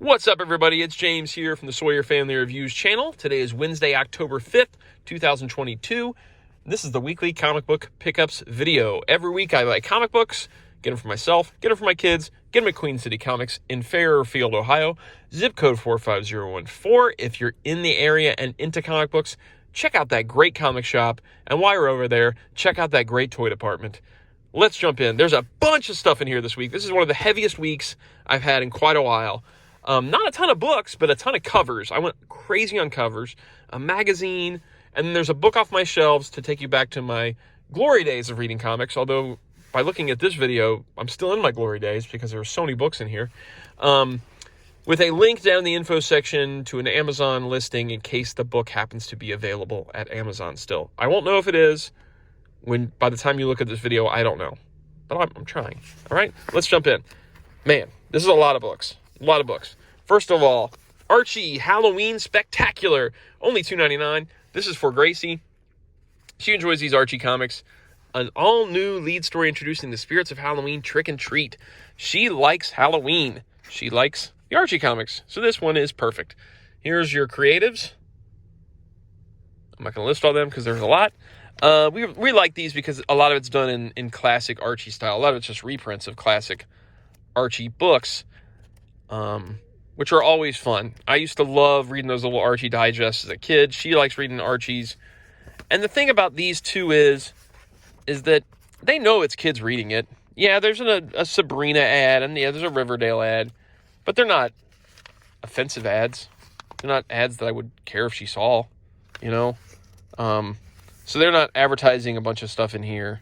What's up, everybody? It's James here from the Sawyer Family Reviews channel. Today is Wednesday, October 5th, 2022. This is the weekly comic book pickups video. Every week I buy comic books, get them for myself, get them for my kids, get them at Queen City Comics in Fairfield, Ohio, zip code 45014. If you're in the area and into comic books, check out that great comic shop. And while you're over there, check out that great toy department. Let's jump in. There's a bunch of stuff in here this week. This is one of the heaviest weeks I've had in quite a while. Not a ton of books, but a ton of covers. I went crazy on covers, a magazine, and then there's a book off my shelves to take you back to my glory days of reading comics, although by looking at this video, I'm still in my glory days because there are so many books in here, with a link down in the info section to an Amazon listing in case the book happens to be available at Amazon still. I won't know if it is. By the time you look at this video, I don't know, but I'm trying. All right, let's jump in. Man, this is a lot of books. A lot of books. First of all, Archie Halloween Spectacular, only $2.99. This is for Gracie. She enjoys these Archie comics. An all-new lead story introducing the spirits of Halloween, Trick and Treat. She likes Halloween. She likes the Archie comics. So this one is perfect. Here's your creatives. I'm not going to list all them because there's a lot. We like these because a lot of it's done in classic Archie style. A lot of it's just reprints of classic Archie books. Which are always fun. I used to love reading those little Archie digests as a kid. She likes reading Archies. And the thing about these two is that they know it's kids reading it. Yeah, there's a Sabrina ad, and yeah, there's a Riverdale ad, but they're not offensive ads. They're not ads that I would care if she saw, you know? So they're not advertising a bunch of stuff in here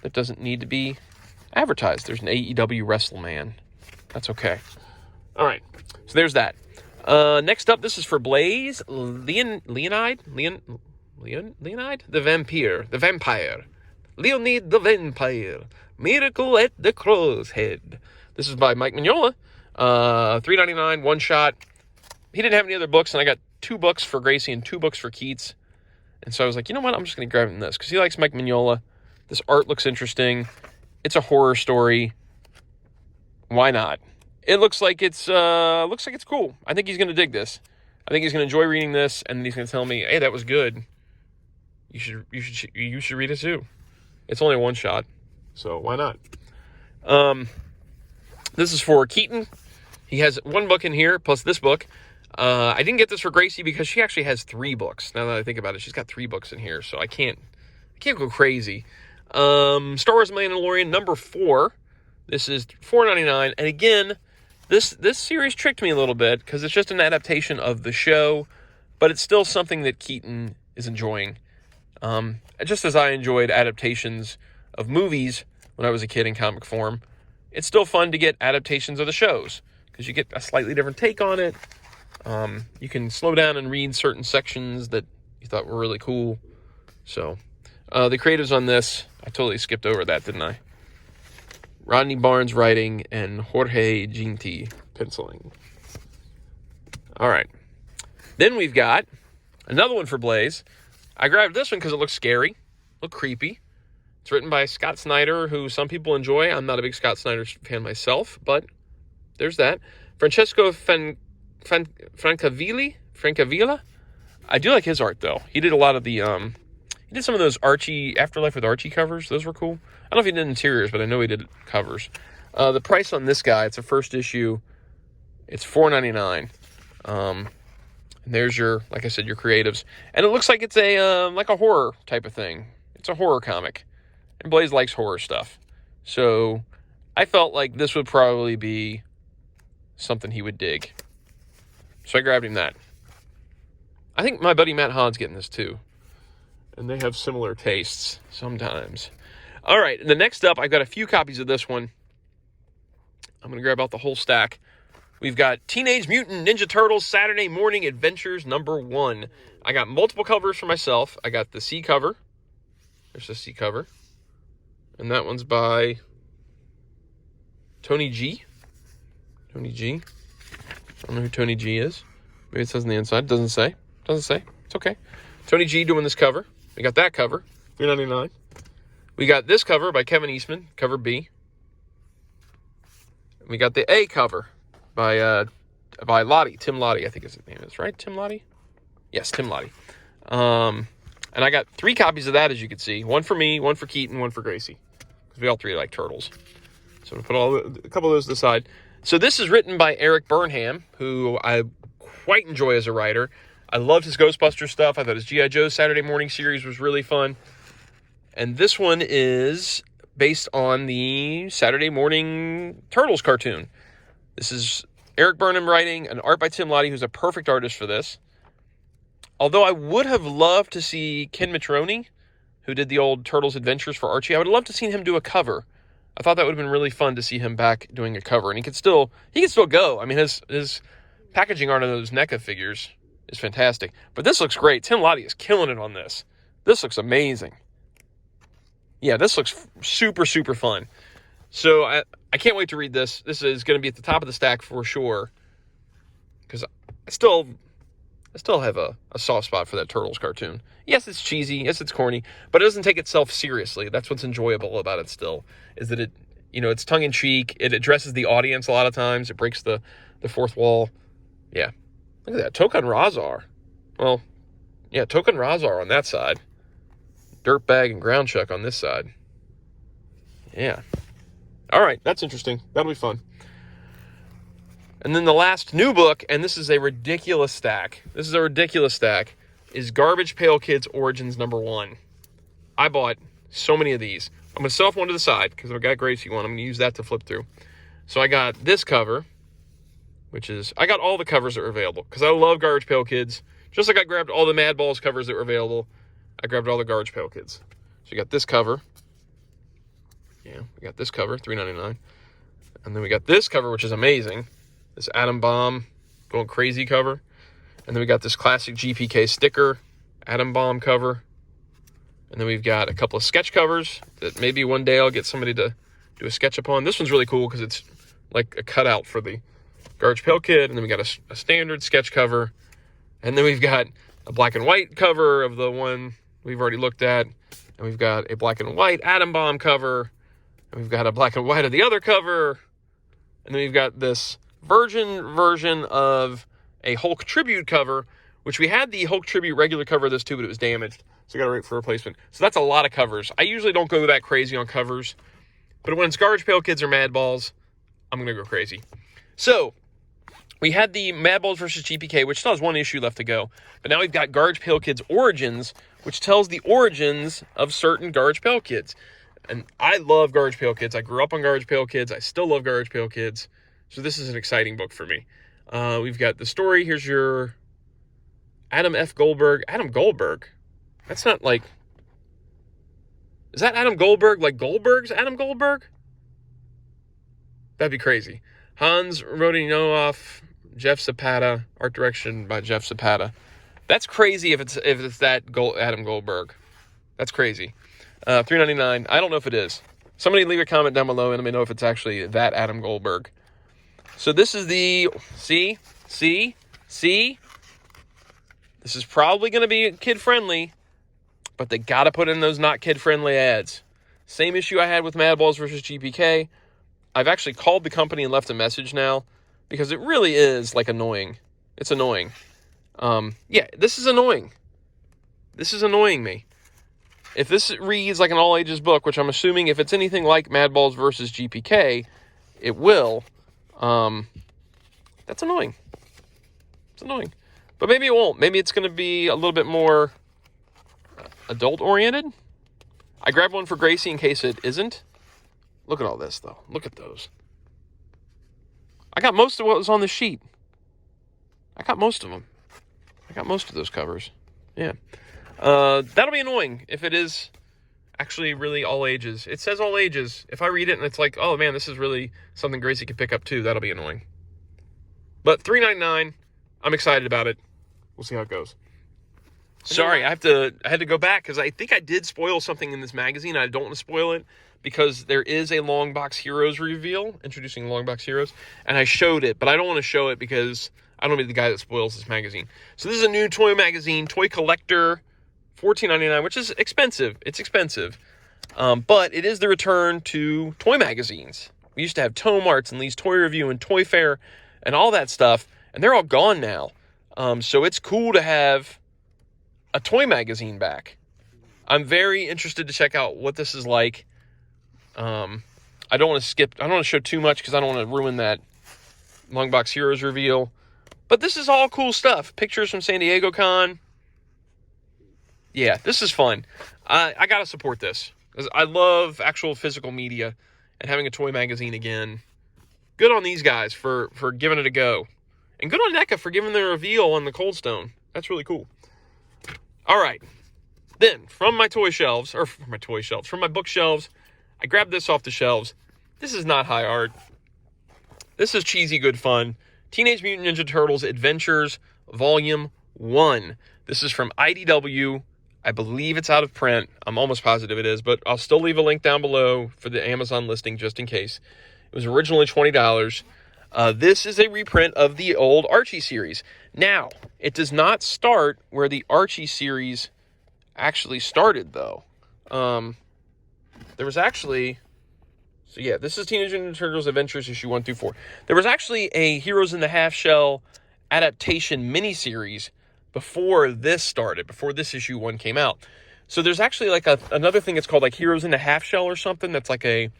that doesn't need to be advertised. There's an AEW WrestleMan. That's okay. All right, so there's that. Next up, this is for Blaze. Leonide? The Vampire. Leonid the Vampire. Miracle at the Crow's Head. This is by Mike Mignola. $3.99, one shot. He didn't have any other books, and I got 2 books for Gracie and 2 books for Keats. And so I was like, you know what? I'm just going to grab him this, because he likes Mike Mignola. This art looks interesting. It's a horror story. Why not? It looks like it's cool. I think he's going to dig this. I think he's going to enjoy reading this, and he's going to tell me, "Hey, that was good. You should read it too." It's only one shot, so why not? This is for Keaton. He has 1 book in here plus this book. I didn't get this for Gracie because she actually has 3 books. Now that I think about it, she's got 3 books in here, so I can't go crazy. Star Wars Mandalorian number 4. This is $4.99, and again, this series tricked me a little bit because it's just an adaptation of the show, but it's still something that Keaton is enjoying. Just as I enjoyed adaptations of movies when I was a kid in comic form, it's still fun to get adaptations of the shows because you get a slightly different take on it. You can slow down and read certain sections that you thought were really cool. So, the creatives on this, I totally skipped over that, didn't I? Rodney Barnes writing and Jorge Ginti penciling. All right. Then we've got another one for Blaze. I grabbed this one because it looks scary, look creepy. It's written by Scott Snyder, who some people enjoy. I'm not a big Scott Snyder fan myself, but there's that. Francesco Francavilla. I do like his art, though. He did a lot of the... he did some of those Archie, Afterlife with Archie covers. Those were cool. I don't know if he did interiors, but I know he did covers. The price on this guy, it's a first issue. It's $4.99. And there's your, like I said, your creatives. And it looks like it's a like a horror type of thing. It's a horror comic. And Blaze likes horror stuff. So I felt like this would probably be something he would dig. So I grabbed him that. I think my buddy Matt Hahn's getting this too. And they have similar tastes sometimes. All right, the next up, I've got a few copies of this one. I'm going to grab out the whole stack. We've got Teenage Mutant Ninja Turtles Saturday Morning Adventures number 1. I got multiple covers for myself. I got the C cover. There's the C cover. And that one's by Tony G. Tony G. I don't know who Tony G is. Maybe it says on the inside. Doesn't say. It's okay. Tony G doing this cover. We got that cover. $3.99. We got this cover by Kevin Eastman, cover B. We got the A cover by by Lottie. Tim Lottie, I think his name is, right? Tim Lottie? Yes, Tim Lottie. And I got 3 copies of that, as you can see. One for me, one for Keaton, one for Gracie. Because we all 3 like turtles. So I'm going to put a couple of those to the side. So this is written by Eric Burnham, who I quite enjoy as a writer. I loved his Ghostbusters stuff. I thought his G.I. Joe Saturday morning series was really fun. And this one is based on the Saturday morning Turtles cartoon. This is Eric Burnham writing, an art by Tim Lottie, who's a perfect artist for this. Although I would have loved to see Ken Mitroni, who did the old Turtles Adventures for Archie, I would have loved to see him do a cover. I thought that would have been really fun to see him back doing a cover. And he could still go. I mean, his packaging art on those NECA figures is fantastic. But this looks great. Tim Lottie is killing it on this. This looks amazing. Yeah, this looks super, super fun. So I can't wait to read this. This is going to be at the top of the stack for sure. Because I still have a soft spot for that Turtles cartoon. Yes, it's cheesy. Yes, it's corny. But it doesn't take itself seriously. That's what's enjoyable about it still. Is that it's tongue-in-cheek. It addresses the audience a lot of times. It breaks the fourth wall. Yeah. Look at that. Tokan Razar. Well, yeah, Tokan Razar on that side. Dirtbag and Ground Chuck on this side. Yeah. All right. That's interesting. That'll be fun. And then the last new book, and this is a ridiculous stack. Is Garbage Pail Kids Origins #1. I bought so many of these. I'm going to sell off one to the side because I've got Gracie one. I'm going to use that to flip through. So I got this cover, I got all the covers that were available because I love Garbage Pail Kids. Just like I grabbed all the Mad Balls covers that were available, I grabbed all the Garbage Pail Kids. So you got this cover. Yeah, we got this cover, $3.99. And then we got this cover, which is amazing. This Atom Bomb going crazy cover. And then we got this classic GPK sticker, Atom Bomb cover. And then we've got a couple of sketch covers that maybe one day I'll get somebody to do a sketch upon. This one's really cool because it's like a cutout for the Garbage Pail Kid. And then we got a standard sketch cover. And then we've got a black and white cover of the one we've already looked at. And we've got a black and white Atom Bomb cover. And we've got a black and white of the other cover. And then we've got this version of a Hulk Tribute cover, which we had the Hulk Tribute regular cover of this too, but it was damaged. So I got to wait for a replacement. So that's a lot of covers. I usually don't go that crazy on covers, but when it's Garbage Pail Kids or Mad Balls, I'm going to go crazy. So we had the Mad Balls versus GPK, which still has one issue left to go. But now we've got Garbage Pail Kids Origins, which tells the origins of certain Garbage Pail Kids. And I love Garbage Pail Kids. I grew up on Garbage Pail Kids. I still love Garbage Pail Kids. So this is an exciting book for me. We've got the story. Here's your Adam F. Goldberg. Adam Goldberg? That's not like... Is that Adam Goldberg like Goldberg's Adam Goldberg? That'd be crazy. Hans Rodinoff, Jeff Zapata, art direction by Jeff Zapata. That's crazy if it's that Adam Goldberg. That's crazy. $3.99. I don't know if it is. Somebody leave a comment down below and let me know if it's actually that Adam Goldberg. So this is the, see? This is probably going to be kid-friendly, but they got to put in those not kid-friendly ads. Same issue I had with Mad Balls versus GPK. I've actually called the company and left a message now because it really is, like, annoying. It's annoying. Yeah, this is annoying. This is annoying me. If this reads like an all-ages book, which I'm assuming if it's anything like Mad Balls versus GPK, it will... that's annoying. It's annoying. But maybe it won't. Maybe it's going to be a little bit more adult-oriented. I grabbed one for Gracie in case it isn't. Look at all this, though. Look at those. I got most of what was on the sheet. I got most of them. I got most of those covers. Yeah. That'll be annoying if it is actually really all ages. It says all ages. If I read it and it's like, oh man, this is really something Gracie could pick up too, that'll be annoying. But $3.99, I'm excited about it. We'll see how it goes. Sorry, I had to go back because I think I did spoil something in this magazine. I don't want to spoil it because there is a Long Box Heroes reveal, introducing Long Box Heroes, and I showed it, but I don't want to show it because I don't want to be the guy that spoils this magazine. So this is a new toy magazine, Toy Collector, $14.99, which is expensive. It's expensive. But it is the return to toy magazines. We used to have Tome Arts and Lee's Toy Review and Toy Fair and all that stuff. and they're all gone now. So it's cool to have a toy magazine back. I'm very interested to check out what this is like. I don't want to show too much because I don't want to ruin that Longbox Heroes reveal. But this is all cool stuff. Pictures from San Diego Con. Yeah, this is fun. I got to support this. I love actual physical media and having a toy magazine again. Good on these guys for giving it a go. And good on NECA for giving their reveal on the Cold Stone. That's really cool. All right. Then, from my bookshelves, I grabbed this off the shelves. This is not high art. This is cheesy good fun. Teenage Mutant Ninja Turtles Adventures Volume 1. This is from IDW. I believe it's out of print. I'm almost positive it is, but I'll still leave a link down below for the Amazon listing just in case. It was originally $20. This is a reprint of the old Archie series. Now, it does not start where the Archie series actually started, though. There was actually... So yeah, this is Teenage Mutant Ninja Turtles Adventures issue 1 through 4. There was actually a Heroes in the Half Shell adaptation miniseries before this started, before this issue 1 came out. So there's actually like another thing that's called like Heroes in the Half Shell or something that's like a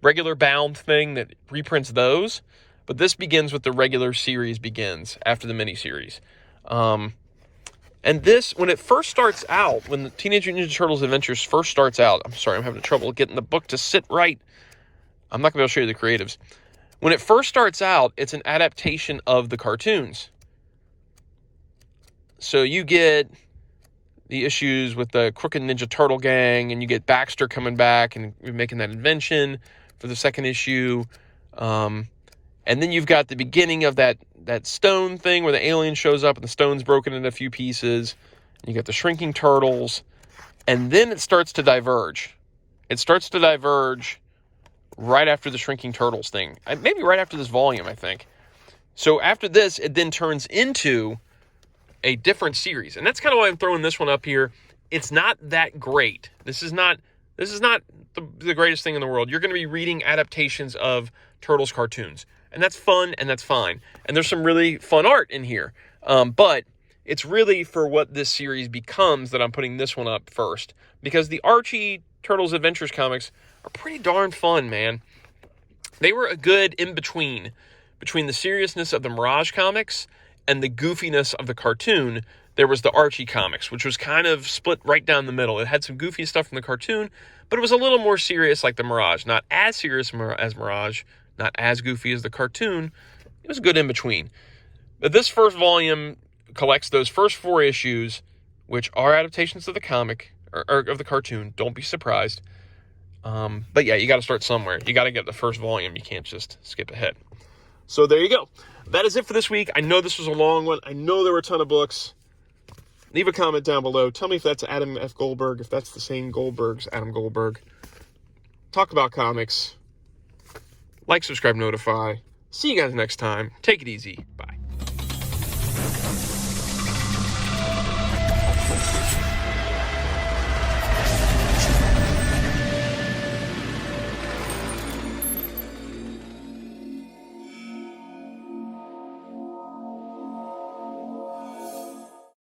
regular bound thing that reprints those. But this begins with the regular series begins after the miniseries. And this, when it first starts out, when the Teenage Mutant Ninja Turtles Adventures first starts out, I'm sorry, I'm having trouble getting the book to sit right. I'm not going to be able to show you the creatives. When it first starts out, it's an adaptation of the cartoons. So you get the issues with the Crooked Ninja Turtle Gang, and you get Baxter coming back and making that invention for the second issue. And then you've got the beginning of that stone thing where the alien shows up and the stone's broken into a few pieces. You got the shrinking turtles. And then it starts to diverge. It starts to diverge right after the shrinking turtles thing. Maybe right after this volume, I think. So after this, it then turns into a different series. And that's kind of why I'm throwing this one up here. It's not that great. This is not the greatest thing in the world. You're going to be reading adaptations of Turtles cartoons. And that's fun, and that's fine. And there's some really fun art in here. But it's really for what this series becomes that I'm putting this one up first. Because the Archie Turtles Adventures comics are pretty darn fun, man. They were a good in-between the seriousness of the Mirage comics and the goofiness of the cartoon. There was the Archie comics, which was kind of split right down the middle. It had some goofy stuff from the cartoon, but it was a little more serious like the Mirage. Not as serious as Mirage, not as goofy as the cartoon. It was a good in-between. But this first volume collects those first 4 issues, which are adaptations of the comic, or of the cartoon. Don't be surprised. But yeah, you got to start somewhere. You got to get the first volume. You can't just skip ahead. So there you go. That is it for this week. I know this was a long one. I know there were a ton of books. Leave a comment down below. Tell me if that's Adam F. Goldberg, if that's the same Goldberg as Adam Goldberg. Talk about comics. Like, subscribe, notify. See you guys next time. Take it easy. Bye.